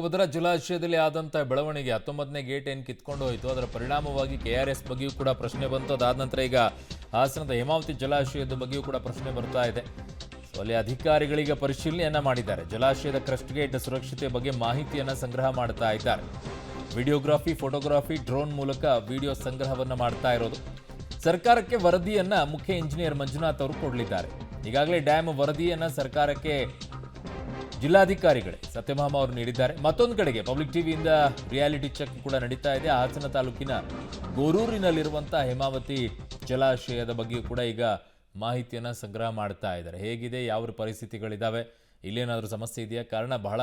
ತುಂಗಭದ್ರಾ ಜಲಾಶಯದಲ್ಲಿ ಆದಂಥ ಬೆಳವಣಿಗೆ 19ನೇ ಗೇಟ್ ಏನು ಕಿತ್ಕೊಂಡು ಹೋಯಿತು, ಅದರ ಪರಿಣಾಮವಾಗಿ KRS ಬಗ್ಗೆಯೂ ಕೂಡ ಪ್ರಶ್ನೆ ಬಂತು. ಅದಾದ ನಂತರ ಈಗ ಹಾಸನದ ಹೇಮಾವತಿ ಜಲಾಶಯದ ಬಗ್ಗೆಯೂ ಕೂಡ ಪ್ರಶ್ನೆ ಬರ್ತಾ ಇದೆ. ಸೊ ಅಲ್ಲಿ ಅಧಿಕಾರಿಗಳಿಗೆ ಪರಿಶೀಲನೆಯನ್ನ ಮಾಡಿದ್ದಾರೆ. ಜಲಾಶಯದ ಕ್ರಸ್ಟ್ ಗೇಟ್ ಸುರಕ್ಷತೆ ಬಗ್ಗೆ ಮಾಹಿತಿಯನ್ನ ಸಂಗ್ರಹ ಮಾಡ್ತಾ ಇದ್ದಾರೆ. ವಿಡಿಯೋಗ್ರಫಿ, ಫೋಟೋಗ್ರಫಿ, ಡ್ರೋನ್ ಮೂಲಕ ವಿಡಿಯೋ ಸಂಗ್ರಹವನ್ನ ಮಾಡ್ತಾ ಇರೋದು. ಸರ್ಕಾರಕ್ಕೆ ವರದಿಯನ್ನ ಮುಖ್ಯ ಇಂಜಿನಿಯರ್ ಮಂಜುನಾಥ್ ಅವರು ಕೊಡಲಿದ್ದಾರೆ. ಈಗಾಗಲೇ ಡ್ಯಾಮ್ ವರದಿಯನ್ನ ಸರ್ಕಾರಕ್ಕೆ ಜಿಲ್ಲಾಧಿಕಾರಿಗಳೇ ಸತ್ಯಭಾಮ ಅವರು ನೀಡಿದ್ದಾರೆ. ಮತ್ತೊಂದು ಕಡೆಗೆ ಪಬ್ಲಿಕ್ ಟಿವಿಯಿಂದ ರಿಯಾಲಿಟಿ ಚೆಕ್ ಕೂಡ ನಡೀತಾ ಇದೆ. ಹಾಸನ ತಾಲೂಕಿನ ಗೋರೂರಿನಲ್ಲಿರುವಂತಹ ಹೇಮಾವತಿ ಜಲಾಶಯದ ಬಗ್ಗೆ ಕೂಡ ಈಗ ಮಾಹಿತಿಯನ್ನ ಸಂಗ್ರಹ ಮಾಡ್ತಾ ಇದ್ದಾರೆ. ಹೇಗಿದೆ, ಯಾವ ಪರಿಸ್ಥಿತಿಗಳಿದ್ದಾವೆ, ಇಲ್ಲೇನಾದರೂ ಸಮಸ್ಯೆ ಇದೆಯಾ? ಕಾರಣ ಬಹಳ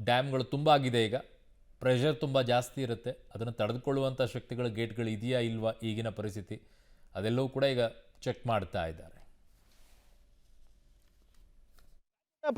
ಡ್ಯಾಮ್ಗಳು ತುಂಬ ಆಗಿದೆ. ಈಗ ಪ್ರೆಷರ್ ತುಂಬ ಜಾಸ್ತಿ ಇರುತ್ತೆ. ಅದನ್ನು ತಡೆದುಕೊಳ್ಳುವಂಥ ಶಕ್ತಿಗಳ ಗೇಟ್ಗಳು ಇದೆಯಾ ಇಲ್ವಾ, ಈಗಿನ ಪರಿಸ್ಥಿತಿ ಅದೆಲ್ಲವೂ ಕೂಡ ಈಗ ಚೆಕ್ ಮಾಡ್ತಾ ಇದ್ದಾರೆ.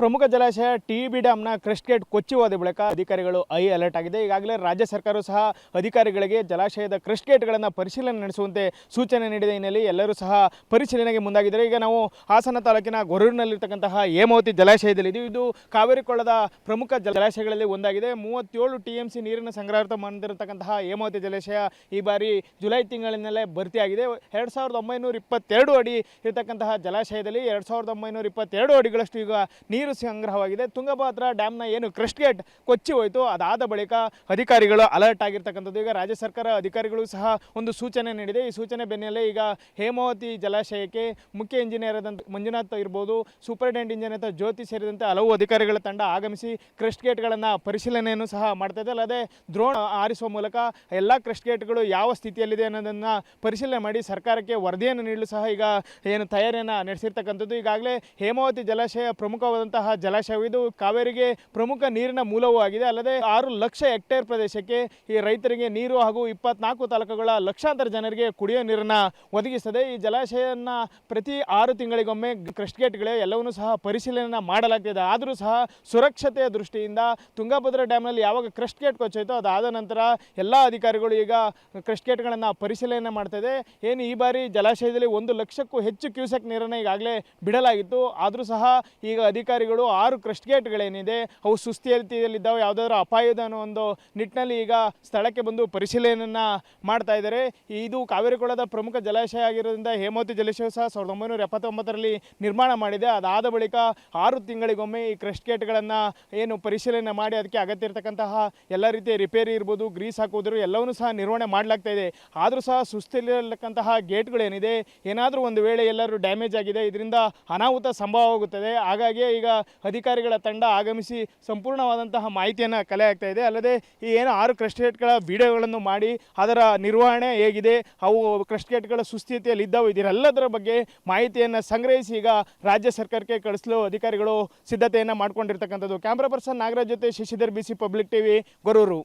ಪ್ರಮುಖ ಜಲಾಶಯ TB ಡ್ಯಾಮ್ನ ಕ್ರಸ್ಟ್ ಗೇಟ್ ಕೊಚ್ಚಿ ಹೋದ ಬಳಿಕ ಅಧಿಕಾರಿಗಳು ಹೈ ಅಲರ್ಟ್ ಆಗಿದೆ. ಈಗಾಗಲೇ ರಾಜ್ಯ ಸರ್ಕಾರವು ಸಹ ಅಧಿಕಾರಿಗಳಿಗೆ ಜಲಾಶಯದ ಕ್ರಸ್ಟ್ ಗೇಟ್ಗಳನ್ನು ಪರಿಶೀಲನೆ ನಡೆಸುವಂತೆ ಸೂಚನೆ ನೀಡಿದ ಹಿನ್ನೆಲೆಯಲ್ಲಿ ಎಲ್ಲರೂ ಸಹ ಪರಿಶೀಲನೆಗೆ ಮುಂದಾಗಿದ್ದಾರೆ. ಈಗ ನಾವು ಹಾಸನ ತಾಲೂಕಿನ ಗೊರೂರಿನಲ್ಲಿರ್ತಕ್ಕಂತಹ ಹೇಮಾವತಿ ಜಲಾಶಯದಲ್ಲಿದ್ದು, ಇದು ಕಾವೇರಿ ಕೊಳ್ಳದ ಪ್ರಮುಖ ಜಲಾಶಯಗಳಲ್ಲಿ ಒಂದಾಗಿದೆ. 37 TMC ನೀರಿನ ಸಂಗ್ರಹ ಮಾಡಿರತಕ್ಕಂತಹ ಹೇಮಾವತಿ ಜಲಾಶಯ ಈ ಬಾರಿ ಜುಲೈ ತಿಂಗಳಿನಲ್ಲೇ ಭರ್ತಿಯಾಗಿದೆ. 2922 ಅಡಿ ಇರತಕ್ಕಂತಹ ಜಲಾಶಯದಲ್ಲಿ 2922 ಅಡಿಗಳಷ್ಟು ಈಗ ನೀರು ಸಂಗ್ರಹವಾಗಿದೆ. ತುಂಗಭದ್ರಾ ಡ್ಯಾಮ್ನ ಏನು ಕ್ರಸ್ಟ್ ಗೇಟ್ ಕೊಚ್ಚಿ ಹೋಯಿತು, ಅದಾದ ಬಳಿಕ ಅಧಿಕಾರಿಗಳು ಅಲರ್ಟ್ ಆಗಿರ್ತಕ್ಕಂಥದ್ದು. ಈಗ ರಾಜ್ಯ ಸರ್ಕಾರ ಅಧಿಕಾರಿಗಳು ಸಹ ಒಂದು ಸೂಚನೆ ನೀಡಿದೆ. ಈ ಸೂಚನೆ ಬೆನ್ನಲ್ಲೇ ಈಗ ಹೇಮಾವತಿ ಜಲಾಶಯಕ್ಕೆ ಮುಖ್ಯ ಇಂಜಿನಿಯರ್ ಆದಂಥ ಮಂಜುನಾಥ್ ಇರ್ಬೋದು, ಸೂಪರಿಂಟೆಂಡೆಂಟ್ ಇಂಜಿನಿಯರ್ ಜ್ಯೋತಿ ಸೇರಿದಂತೆ ಹಲವು ಅಧಿಕಾರಿಗಳ ತಂಡ ಆಗಮಿಸಿ ಕ್ರಸ್ಟ್ ಗೇಟ್ಗಳನ್ನು ಪರಿಶೀಲನೆಯನ್ನು ಸಹ ಮಾಡ್ತಾ ಇದೆ. ಅಲ್ಲದೆ ಡ್ರೋನ್ ಹಾರಿಸುವ ಮೂಲಕ ಎಲ್ಲ ಕ್ರಸ್ಟ್ ಗೇಟ್ಗಳು ಯಾವ ಸ್ಥಿತಿಯಲ್ಲಿದೆ ಅನ್ನೋದನ್ನು ಪರಿಶೀಲನೆ ಮಾಡಿ ಸರ್ಕಾರಕ್ಕೆ ವರದಿಯನ್ನು ನೀಡಲು ಸಹ ಈಗ ಏನು ತಯಾರಿಯನ್ನು ನಡೆಸಿರ್ತಕ್ಕಂಥದ್ದು. ಈಗಾಗಲೇ ಹೇಮಾವತಿ ಜಲಾಶಯ ಪ್ರಮುಖವಾದಂತಹ ಜಲಾಶಯವಿದು ಕಾವೇರಿಗೆ ಪ್ರಮುಖ ನೀರಿನ ಮೂಲವೂ ಆಗಿದೆ. ಅಲ್ಲದೆ 6 ಲಕ್ಷ ಹೆಕ್ಟೇರ್ ಪ್ರದೇಶಕ್ಕೆ ಈ ರೈತರಿಗೆ ನೀರು ಹಾಗೂ 24 ತಾಲೂಕುಗಳ ಲಕ್ಷಾಂತರ ಜನರಿಗೆ ಕುಡಿಯುವ ನೀರನ್ನು ಒದಗಿಸುತ್ತದೆ. ಈ ಜಲಾಶಯವನ್ನು ಪ್ರತಿ 6 ತಿಂಗಳಿಗೊಮ್ಮೆ ಕ್ರಸ್ಟ್ ಗೇಟ್ಗಳೇ ಎಲ್ಲವನ್ನೂ ಸಹ ಪರಿಶೀಲನೆ ಮಾಡಲಾಗ್ತಿದೆ. ಆದರೂ ಸಹ ಸುರಕ್ಷತೆಯ ದೃಷ್ಟಿಯಿಂದ ತುಂಗಭದ್ರಾ ಡ್ಯಾಮ್ನಲ್ಲಿ ಯಾವಾಗ ಕ್ರಸ್ಟ್ ಗೇಟ್ ಕೊಚ್ಚೋಯ್ತೋ ಅದಾದ ನಂತರ ಎಲ್ಲ ಅಧಿಕಾರಿಗಳು ಈಗ ಕ್ರಸ್ಟ್ ಗೇಟ್ಗಳನ್ನು ಪರಿಶೀಲನೆ ಮಾಡ್ತಿದೆ. ಏನು ಈ ಬಾರಿ ಜಲಾಶಯದಲ್ಲಿ 1 ಲಕ್ಷಕ್ಕೂ ಹೆಚ್ಚು ಕ್ಯೂಸೆಕ್ ನೀರನ್ನು ಈಗಾಗಲೇ ಬಿಡಲಾಗಿತ್ತು. ಆದರೂ ಸಹ ಈಗ ಅಧಿಕಾರಿಗಳು 6 ಕ್ರಸ್ಟ್ ಗೇಟ್ಗಳೇನಿದೆ ಅವು ಸುಸ್ಥಿತಿಯಲ್ಲಿದ್ದಾವೆ, ಯಾವುದಾದ್ರೂ ಅಪಾಯದ ಅನ್ನೋ ಒಂದು ನಿಟ್ಟಿನಲ್ಲಿ ಈಗ ಸ್ಥಳಕ್ಕೆ ಬಂದು ಪರಿಶೀಲನೆಯನ್ನು ಮಾಡ್ತಾ ಇದ್ದಾರೆ. ಇದು ಕಾವೇರಿ ಕೊಳ್ಳದ ಪ್ರಮುಖ ಜಲಾಶಯ ಆಗಿರೋದ್ರಿಂದ ಹೇಮಾವತಿ ಜಲಾಶಯ ಸಹ 1979ರಲ್ಲಿ ನಿರ್ಮಾಣ ಮಾಡಿದೆ. ಅದಾದ ಬಳಿಕ 6 ತಿಂಗಳಿಗೊಮ್ಮೆ ಈ ಕ್ರಸ್ಟ್ ಗೇಟ್ಗಳನ್ನು ಏನು ಪರಿಶೀಲನೆ ಮಾಡಿ ಅದಕ್ಕೆ ಅಗತ್ಯ ಇರತಕ್ಕಂತಹ ಎಲ್ಲ ರೀತಿಯ ರಿಪೇರಿ ಇರ್ಬೋದು, ಗ್ರೀಸ್ ಹಾಕೋದ್ರು ಎಲ್ಲವನ್ನೂ ಸಹ ನಿರ್ವಹಣೆ ಮಾಡಲಾಗ್ತಾ ಇದೆ. ಆದರೂ ಸಹ ಸುಸ್ಥಿತಿಯಲ್ಲಿರ್ತಕ್ಕಂತಹ ಗೇಟ್ಗಳೇನಿದೆ ಏನಾದರೂ ಒಂದು ವೇಳೆ ಎಲ್ಲರೂ ಡ್ಯಾಮೇಜ್ ಆಗಿದೆ, ಇದರಿಂದ ಅನಾಹುತ ಸಂಭವವಾಗುತ್ತದೆ. ಹಾಗಾಗಿ ಈಗ ಅಧಿಕಾರಿಗಳ ತಂಡ ಆಗಮಿಸಿ ಸಂಪೂರ್ಣವಾದಂತಹ ಮಾಹಿತಿಯನ್ನು ಕಲೆ ಆಗ್ತಾ ಇದೆ. ಅಲ್ಲದೆ ಈ ಏನು 6 ಕ್ರಸ್ಟ್ ಗೇಟ್ಗಳ ವಿಡಿಯೋಗಳನ್ನು ಮಾಡಿ ಅದರ ನಿರ್ವಹಣೆ ಹೇಗಿದೆ, ಅವು ಕ್ರಸ್ಟ್ ಗೇಟ್ಗಳ ಸುಸ್ಥಿತಿಯಲ್ಲಿ ಇದ್ದಾವೆ, ಇದರೆಲ್ಲದರ ಬಗ್ಗೆ ಮಾಹಿತಿಯನ್ನು ಸಂಗ್ರಹಿಸಿ ಈಗ ರಾಜ್ಯ ಸರ್ಕಾರಕ್ಕೆ ಕಳಿಸಲು ಅಧಿಕಾರಿಗಳು ಸಿದ್ಧತೆಯನ್ನು ಮಾಡಿಕೊಂಡಿರ್ತಕ್ಕಂಥದ್ದು. ಕ್ಯಾಮ್ರಾ ಪರ್ಸನ್ ನಾಗರಾಜ್ ಜೊತೆ Shashidhar BC public TV, Goruru.